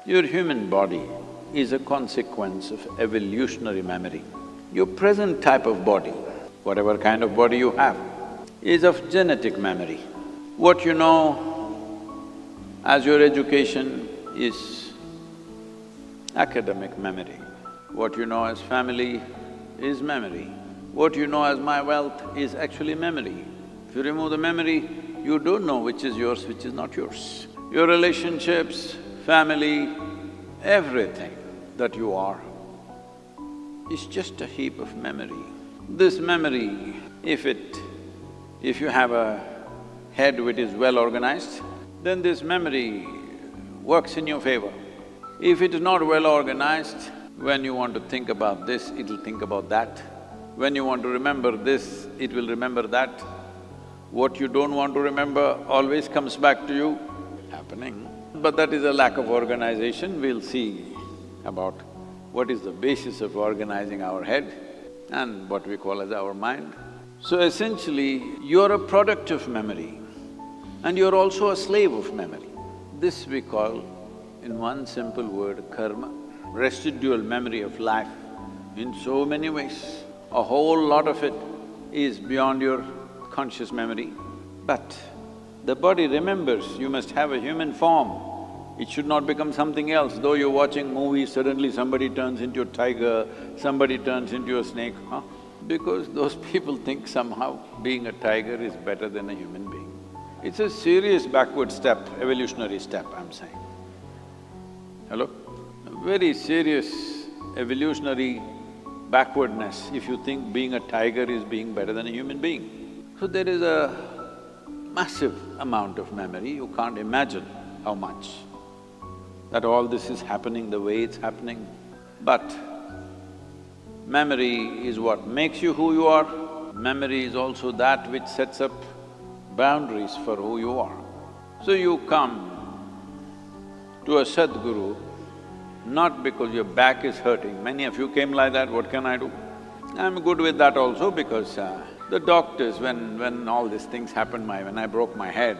Your human body is a consequence of evolutionary memory. Your present type of body, whatever kind of body you have, is of genetic memory. What you know as your education is academic memory. What you know as family is memory. What you know as my wealth is actually memory. If you remove the memory, you don't know which is yours, which is not yours. Your relationships, family, everything that you are is just a heap of memory. This memory, if you have a head which is well organized, then this memory works in your favor. If it is not well organized, when you want to think about this, it'll think about that. When you want to remember this, it will remember that. What you don't want to remember always comes back to you, happening. But that is a lack of organization. We'll see about what is the basis of organizing our head and what we call as our mind. So essentially, you're a product of memory and you're also a slave of memory. This we call, in one simple word, karma, residual memory of life in so many ways. A whole lot of it is beyond your conscious memory, but the body remembers you must have a human form. It should not become something else. Though you're watching movies, suddenly somebody turns into a tiger, somebody turns into a snake, huh? Because those people think somehow being a tiger is better than a human being. It's a serious backward step, evolutionary step, I'm saying. Hello? A very serious evolutionary backwardness if you think being a tiger is being better than a human being. So there is a massive amount of memory, you can't imagine how much, that all this is happening the way it's happening. But memory is what makes you who you are. Memory is also that which sets up boundaries for who you are. So you come to a Sadhguru not because your back is hurting. Many of you came like that, what can I do? I'm good with that also because the doctors, when all these things happened, when I broke my head,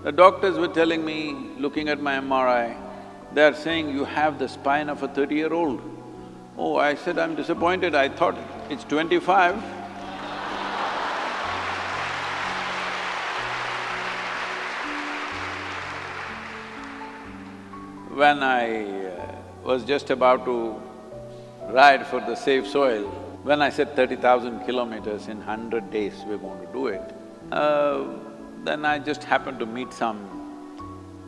the doctors were telling me, looking at my MRI, they're saying, you have the spine of a 30-year-old. Oh, I said, I'm disappointed, I thought it's 25. When I was just about to ride for the safe soil, when I said 30,000 kilometers in 100 days we're going to do it, then I just happened to meet some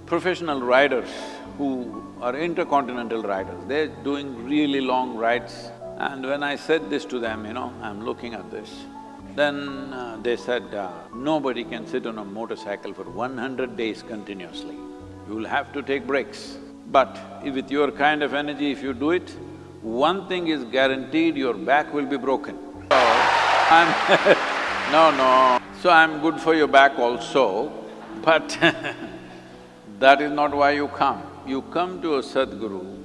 professional riders who are intercontinental riders. They're doing really long rides. And when I said this to them, I'm looking at this, then they said, nobody can sit on a motorcycle for 100 days continuously. You'll have to take breaks. But with your kind of energy, if you do it, one thing is guaranteed, your back will be broken. So, no. So I'm good for your back also, but that is not why you come. You come to a Sadhguru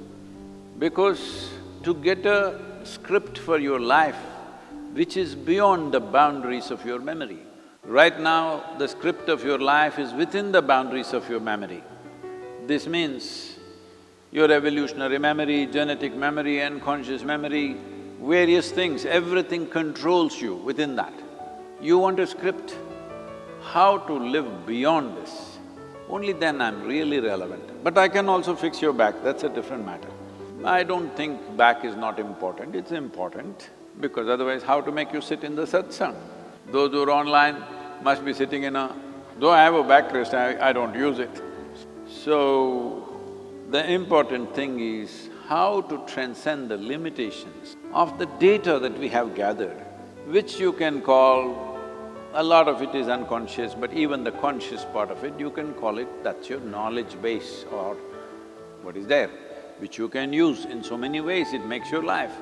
because to get a script for your life which is beyond the boundaries of your memory. Right now, the script of your life is within the boundaries of your memory. This means your evolutionary memory, genetic memory, unconscious memory, various things, everything controls you within that. You want a script, how to live beyond this, only then I'm really relevant. But I can also fix your back, that's a different matter. I don't think back is not important, it's important, because otherwise how to make you sit in the satsang? Those who are online must be sitting in a… Though I have a backrest, I don't use it. So, the important thing is how to transcend the limitations of the data that we have gathered, which you can call, a lot of it is unconscious, but even the conscious part of it, you can call it, that's your knowledge base or what is there, which you can use in so many ways. It makes your life,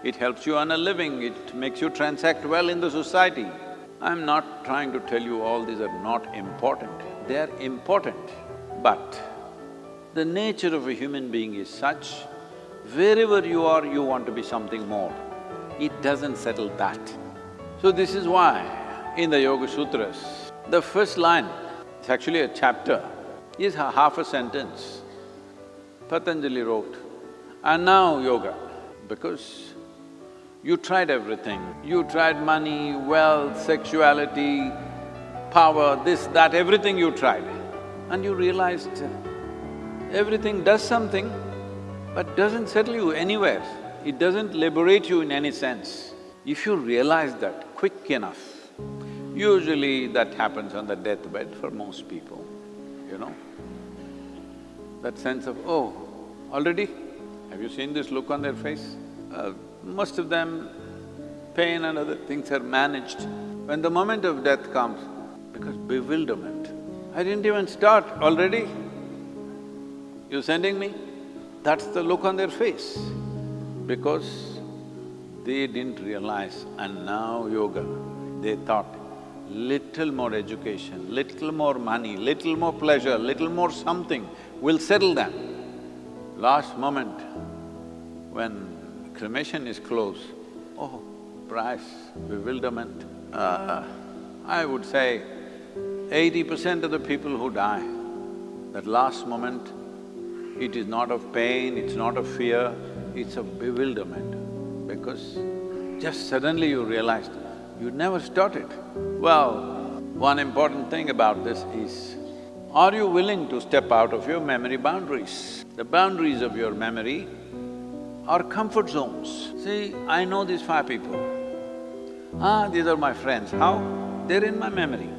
it helps you earn a living, it makes you transact well in the society. I'm not trying to tell you all these are not important, they are important, but the nature of a human being is such, wherever you are, you want to be something more. It doesn't settle that. So this is why in the Yoga Sutras, the first line, it's actually a chapter, is half a sentence. Patanjali wrote, and now yoga, because you tried everything. You tried money, wealth, sexuality, power, this, that, everything you tried. And you realized everything does something, but doesn't settle you anywhere. It doesn't liberate you in any sense. If you realize that quick enough, usually that happens on the deathbed for most people, you know. That sense of, oh, already? Have you seen this look on their face? Most of them, pain and other things are managed. When the moment of death comes, because bewilderment, I didn't even start, already? You sending me? That's the look on their face, because they didn't realize, and now yoga, they thought, little more education, little more money, little more pleasure, little more something will settle them. Last moment, when cremation is close, oh, price, bewilderment. I would say 80% of the people who die, that last moment, it is not of pain, it's not of fear, it's of bewilderment, because just suddenly you realized you never started. Well, one important thing about this is, are you willing to step out of your memory boundaries? The boundaries of your memory are comfort zones. See, I know these 5 people. These are my friends. How? They're in my memory.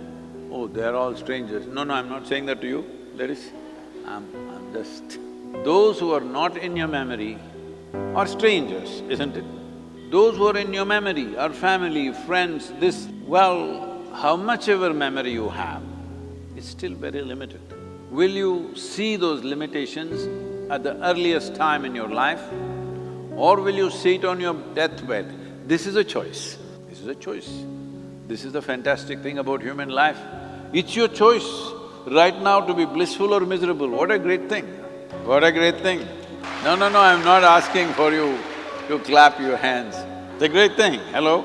Oh, they're all strangers. No, I'm not saying that to you, ladies. I'm just… Those who are not in your memory are strangers, isn't it? Those who are in your memory are family, friends, this… Well, how much ever memory you have, it's still very limited. Will you see those limitations at the earliest time in your life, or will you see it on your deathbed? This is a choice. This is a choice. This is the fantastic thing about human life. It's your choice right now to be blissful or miserable. What a great thing! What a great thing! No, I'm not asking for you to clap your hands. It's a great thing, hello?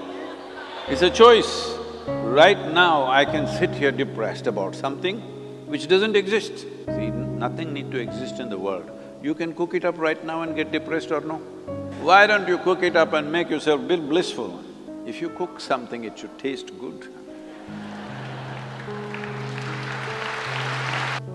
It's a choice. Right now, I can sit here depressed about something which doesn't exist. See, nothing need to exist in the world. You can cook it up right now and get depressed or no? Why don't you cook it up and make yourself blissful? If you cook something, it should taste good.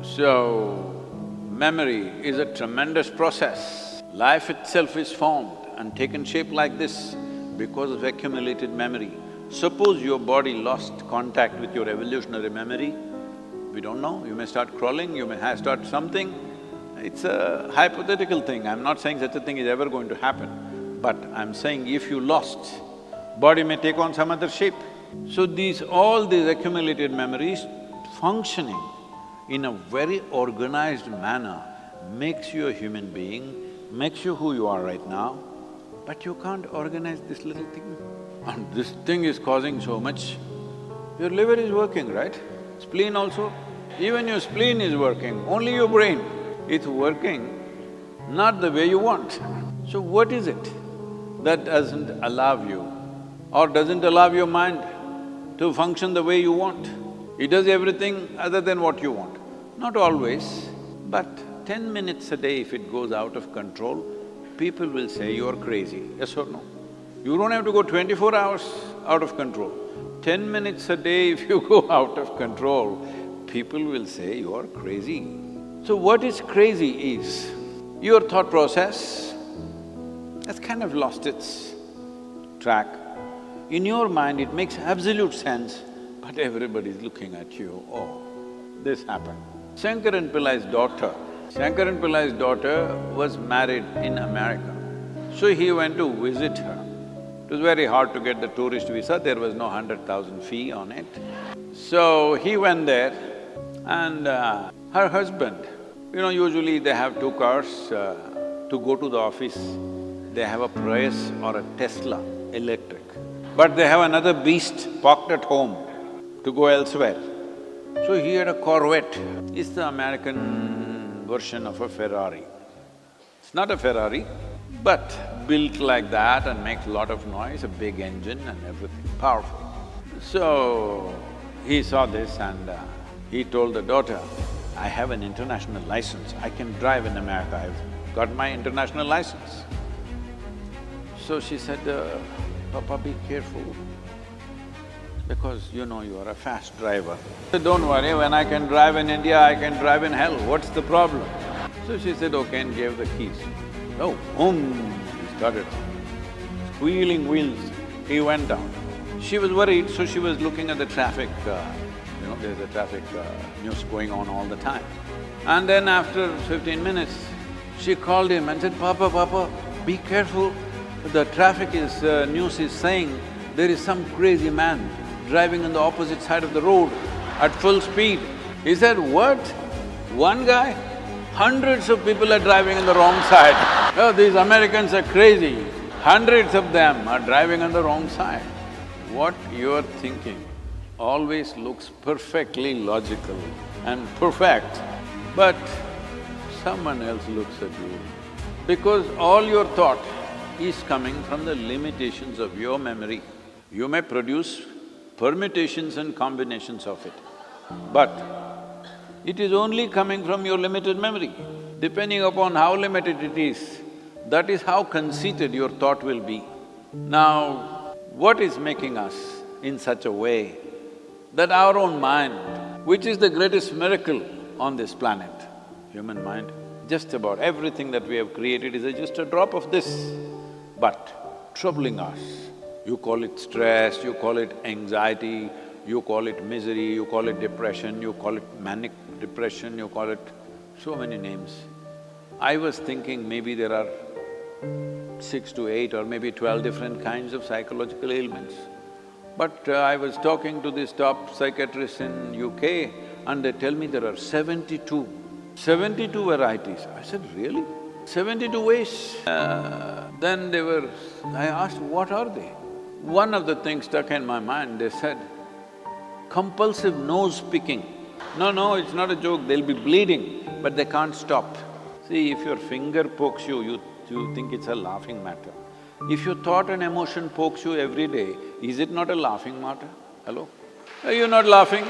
So, memory is a tremendous process. Life itself is formed and taken shape like this because of accumulated memory. Suppose your body lost contact with your evolutionary memory, we don't know, you may start crawling, you may start something. It's a hypothetical thing, I'm not saying such a thing is ever going to happen, but I'm saying if you lost, body may take on some other shape. So all these accumulated memories functioning in a very organized manner makes you a human being, makes you who you are right now, but you can't organize this little thing. And this thing is causing so much. Your liver is working, right? Spleen also? Even your spleen is working, only your brain. It's working not the way you want. So what is it that doesn't allow you or doesn't allow your mind to function the way you want? It does everything other than what you want. Not always, but 10 minutes a day if it goes out of control, people will say you're crazy, yes or no? You don't have to go 24 hours out of control. 10 minutes a day if you go out of control, people will say you're crazy. So what is crazy is, your thought process has kind of lost its track. In your mind it makes absolute sense, but everybody's looking at you, oh, this happened. Shankaran Pillai's daughter was married in America, so he went to visit her. It was very hard to get the tourist visa, there was no 100,000 fee on it. So he went there and her husband, usually they have 2 cars to go to the office. They have a Prius or a Tesla, electric. But they have another beast parked at home to go elsewhere. So he had a Corvette. It's the American version of a Ferrari. It's not a Ferrari, but built like that and makes a lot of noise, a big engine and everything, powerful. So, he saw this and he told the daughter, I have an international license, I can drive in America, I've got my international license. So she said, Papa, be careful, because you know you are a fast driver. I said, don't worry, when I can drive in India, I can drive in hell, what's the problem? So she said, okay, and gave the keys. Oh, he started squealing wheels, he went down. She was worried, so she was looking at the traffic, there's a traffic news going on all the time. And then after 15 minutes, she called him and said, Papa, be careful, the traffic news is saying there is some crazy man driving on the opposite side of the road at full speed. He said, what? One guy? Hundreds of people are driving on the wrong side. Oh, these Americans are crazy. Hundreds of them are driving on the wrong side. What you're thinking always looks perfectly logical and perfect, but someone else looks at you. Because all your thought is coming from the limitations of your memory. You may produce permutations and combinations of it, but it is only coming from your limited memory. Depending upon how limited it is, that is how conceited your thought will be. Now, what is making us in such a way that our own mind, which is the greatest miracle on this planet, human mind, just about everything that we have created is just a drop of this, but troubling us. You call it stress, you call it anxiety, you call it misery, you call it depression, you call it manic depression, you call it so many names. I was thinking maybe there are 6 to 8 or maybe 12 different kinds of psychological ailments. But I was talking to these top psychiatrists in UK and they tell me there are 72 varieties. I said, really? 72 ways? Then I asked, what are they? One of the things stuck in my mind, they said, compulsive nose picking. No, it's not a joke, they'll be bleeding, but they can't stop. See, if your finger pokes you, you think it's a laughing matter. If your thought and emotion pokes you every day, is it not a laughing matter? Hello? Are you not laughing?